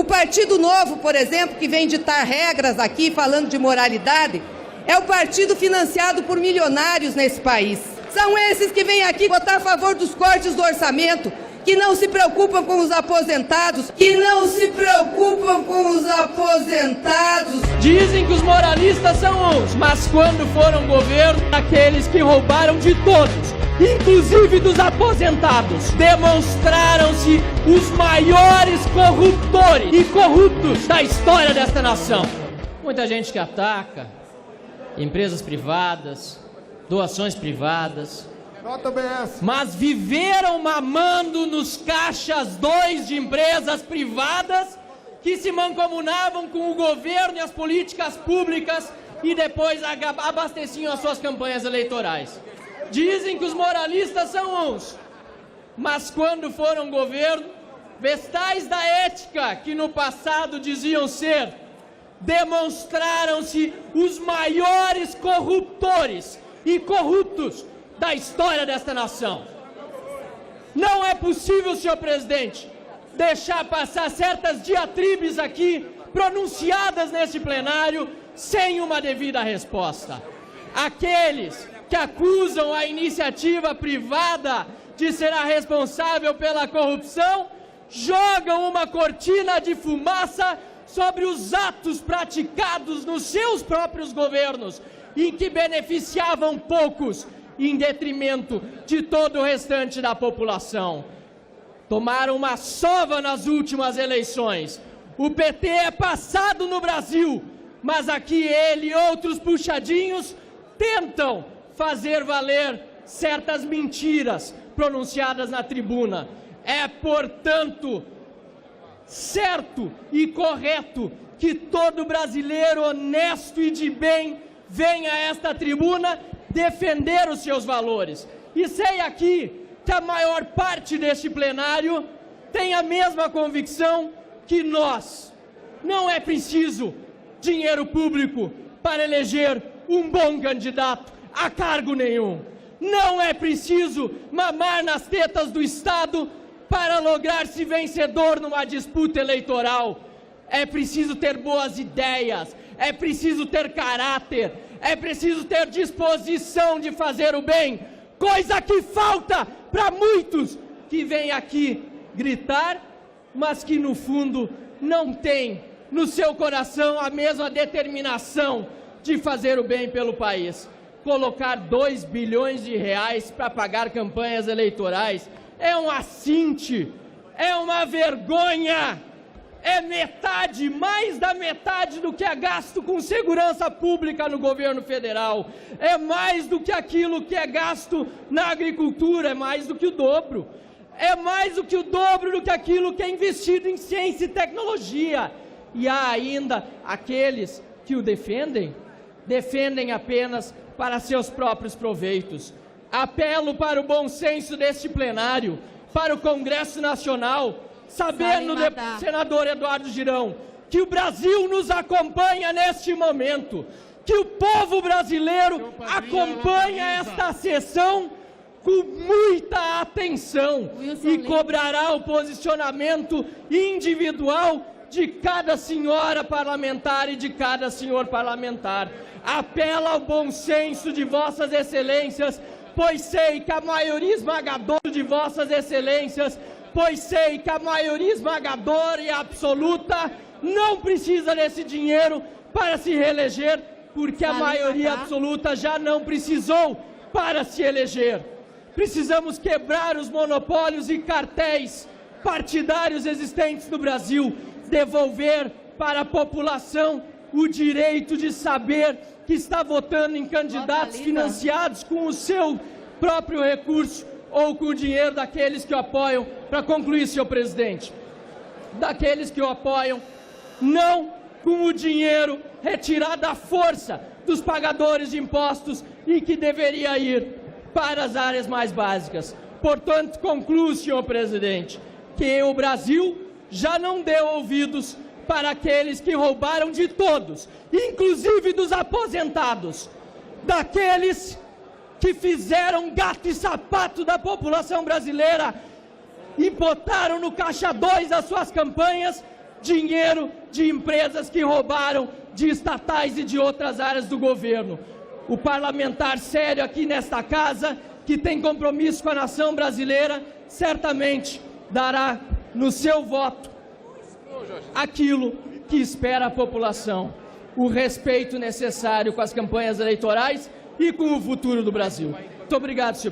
O Partido Novo, por exemplo, que vem ditar regras aqui, falando de moralidade, é o partido financiado por milionários nesse país. São esses que vêm aqui votar a favor dos cortes do orçamento, que não se preocupam com os aposentados, Dizem que os moralistas são uns, mas quando foram governo, aqueles que roubaram de todos, inclusive dos aposentados, demonstraram-se os maiores corruptores e corruptos da história desta nação. Muita gente que ataca empresas privadas, doações privadas, mas viveram mamando nos caixas 2 de empresas privadas que se mancomunavam com o governo e as políticas públicas e depois abasteciam as suas campanhas eleitorais. Dizem que os moralistas são uns, mas quando foram governo, vestais da ética que no passado diziam ser, demonstraram-se os maiores corruptores e corruptos da história desta nação. Não é possível, senhor presidente, deixar passar certas diatribes aqui, pronunciadas neste plenário, sem uma devida resposta. Aqueles que acusam a iniciativa privada de ser a responsável pela corrupção, jogam uma cortina de fumaça sobre os atos praticados nos seus próprios governos, em que beneficiavam poucos, em detrimento de todo o restante da população. Tomaram uma sova nas últimas eleições. O PT é passado no Brasil, mas aqui ele e outros puxadinhos tentam fazer valer certas mentiras pronunciadas na tribuna. É, portanto, certo e correto que todo brasileiro honesto e de bem venha a esta tribuna defender os seus valores. E sei aqui que a maior parte deste plenário tem a mesma convicção que nós. Não é preciso dinheiro público para eleger um bom candidato a cargo nenhum. Não é preciso mamar nas tetas do Estado para lograr-se vencedor numa disputa eleitoral. É preciso ter boas ideias, é preciso ter caráter, é preciso ter disposição de fazer o bem, coisa que falta para muitos que vêm aqui gritar, mas que no fundo não têm no seu coração a mesma determinação de fazer o bem pelo país. Colocar 2 bilhões de reais para pagar campanhas eleitorais é um assinte, é uma vergonha. É metade, mais da metade do que é gasto com segurança pública no governo federal. É mais do que aquilo que é gasto na agricultura, é mais do que o dobro. É mais do que o dobro do que aquilo que é investido em ciência e tecnologia. E há ainda aqueles que o defendem apenas para seus próprios proveitos. Apelo para o bom senso deste plenário, para o Congresso Nacional, sabendo, senador Eduardo Girão, que o Brasil nos acompanha neste momento, que o povo brasileiro acompanha esta sessão com muita atenção e cobrará o posicionamento individual de cada senhora parlamentar e de cada senhor parlamentar. Apela ao bom senso de vossas excelências, pois sei que a maioria esmagadora de vossas excelências, pois sei que a maioria esmagadora e absoluta não precisa desse dinheiro para se reeleger, porque a maioria absoluta já não precisou para se eleger. Precisamos quebrar os monopólios e cartéis partidários existentes no Brasil, devolver para a população o direito de saber que está votando em candidatos financiados com o seu próprio recurso ou com o dinheiro daqueles que o apoiam. Para concluir, senhor presidente, daqueles que o apoiam, não com o dinheiro retirado à força dos pagadores de impostos e que deveria ir para as áreas mais básicas. Portanto, concluo, senhor presidente, que o Brasil já não deu ouvidos para aqueles que roubaram de todos, inclusive dos aposentados, daqueles que fizeram gato e sapato da população brasileira e botaram no caixa 2 as suas campanhas dinheiro de empresas que roubaram de estatais e de outras áreas do governo. O parlamentar sério aqui nesta casa, que tem compromisso com a nação brasileira, certamente dará no seu voto aquilo que espera a população, o respeito necessário com as campanhas eleitorais e com o futuro do Brasil. Muito obrigado, senhor.